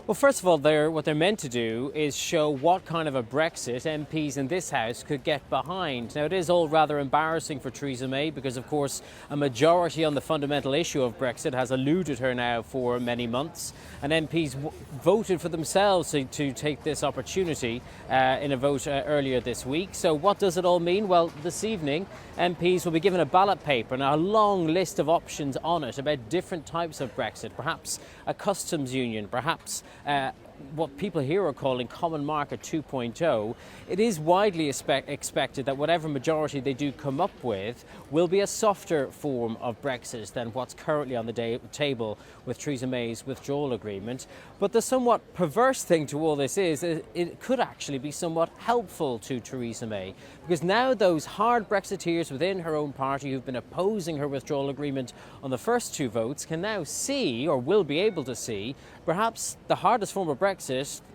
Well, first of all, what they're meant to do is show what kind of a Brexit MPs in this House could get behind. Now, it is all rather embarrassing for Theresa May because, of course, a majority on the fundamental issue of Brexit has eluded her now for many months. And MPs voted for themselves to take this opportunity in a vote earlier this week. So what does it all mean? Well, this evening, MPs will be given a ballot paper and a long list of options on it about different types of Brexit, perhaps a customs union, perhaps what people here are calling Common Market 2.0, it is widely expected that whatever majority they do come up with will be a softer form of Brexit than what's currently on the table with Theresa May's withdrawal agreement. But the somewhat perverse thing to all this is it could actually be somewhat helpful to Theresa May, because now those hard Brexiteers within her own party who've been opposing her withdrawal agreement on the first two votes can now see, or will be able to see, perhaps the hardest form of Brexit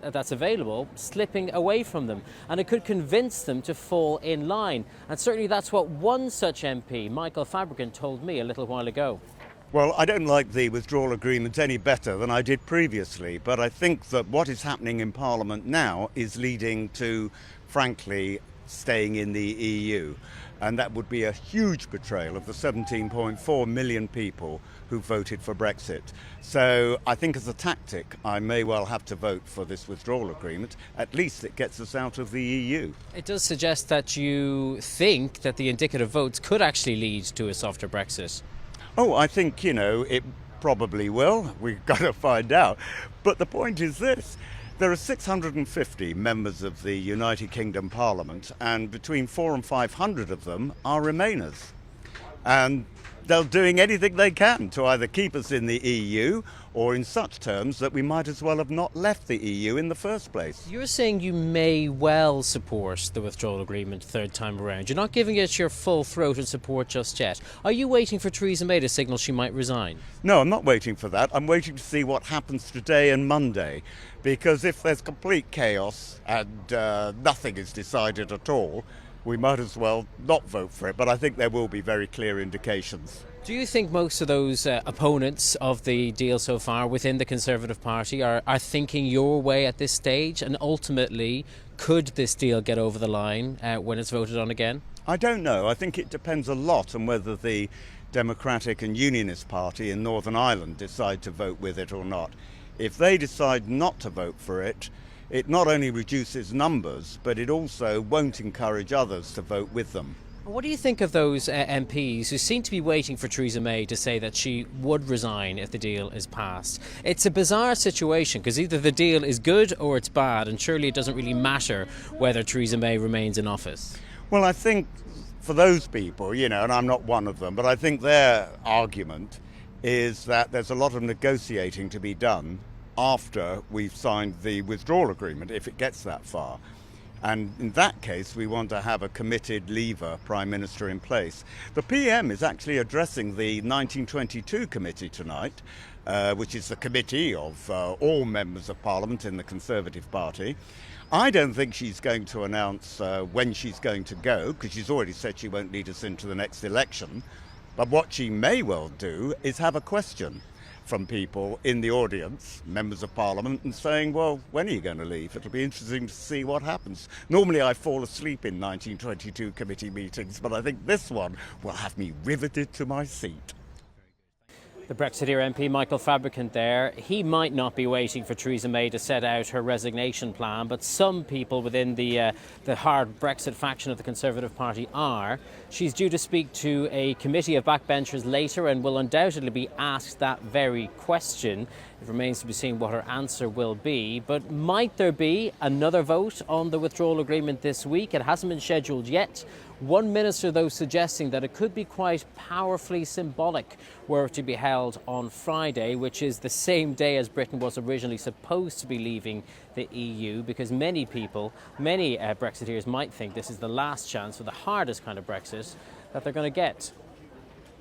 that's available slipping away from them, and it could convince them to fall in line. And certainly that's what one such MP, Michael Fabricant, told me a little while ago. Well, I don't like the withdrawal agreement any better than I did previously, but I think that what is happening in Parliament now is leading to, frankly, staying in the EU. And that would be a huge betrayal of the 17.4 million people who voted for Brexit. So I think as a tactic, I may well have to vote for this withdrawal agreement. At least it gets us out of the EU. It does suggest that you think that the indicative votes could actually lead to a softer Brexit. Oh, I think, it probably will. We've got to find out. But the point is this. There are 650 members of the United Kingdom Parliament, and between 400 and 500 of them are Remainers. And they're doing anything they can to either keep us in the EU or in such terms that we might as well have not left the EU in the first place. You're saying you may well support the withdrawal agreement third time around. You're not giving it your full throat and support just yet. Are you waiting for Theresa May to signal she might resign? No, I'm not waiting for that. I'm waiting to see what happens today and Monday. Because if there's complete chaos and nothing is decided at all, we might as well not vote for it. But I think there will be very clear indications. Do you think most of those opponents of the deal so far within the Conservative Party are thinking your way at this stage? And ultimately, could this deal get over the line when it's voted on again? I don't know. I think it depends a lot on whether the Democratic and Unionist Party in Northern Ireland decide to vote with it or not. If they decide not to vote for it, it not only reduces numbers, but it also won't encourage others to vote with them. What do you think of those MPs who seem to be waiting for Theresa May to say that she would resign if the deal is passed? It's a bizarre situation because either the deal is good or it's bad, and surely it doesn't really matter whether Theresa May remains in office. Well, I think for those people, and I'm not one of them, but I think their argument is that there's a lot of negotiating to be done after we've signed the withdrawal agreement, if it gets that far. And in that case, we want to have a committed Leaver Prime Minister in place. The PM is actually addressing the 1922 committee tonight, which is the committee of all members of Parliament in the Conservative Party. I don't think she's going to announce when she's going to go, because she's already said she won't lead us into the next election. But what she may well do is have a question from people in the audience, members of Parliament, and saying, well, when are you going to leave? It'll be interesting to see what happens. Normally I fall asleep in 1922 committee meetings, but I think this one will have me riveted to my seat. The Brexiteer MP Michael Fabricant there, he might not be waiting for Theresa May to set out her resignation plan, but some people within the hard Brexit faction of the Conservative Party are. She's due to speak to a committee of backbenchers later and will undoubtedly be asked that very question. It remains to be seen what her answer will be, but might there be another vote on the withdrawal agreement this week? It hasn't been scheduled yet. One minister, though, suggesting that it could be quite powerfully symbolic were it to be held on Friday, which is the same day as Britain was originally supposed to be leaving the EU, because many Brexiteers might think this is the last chance for the hardest kind of Brexit that they're going to get.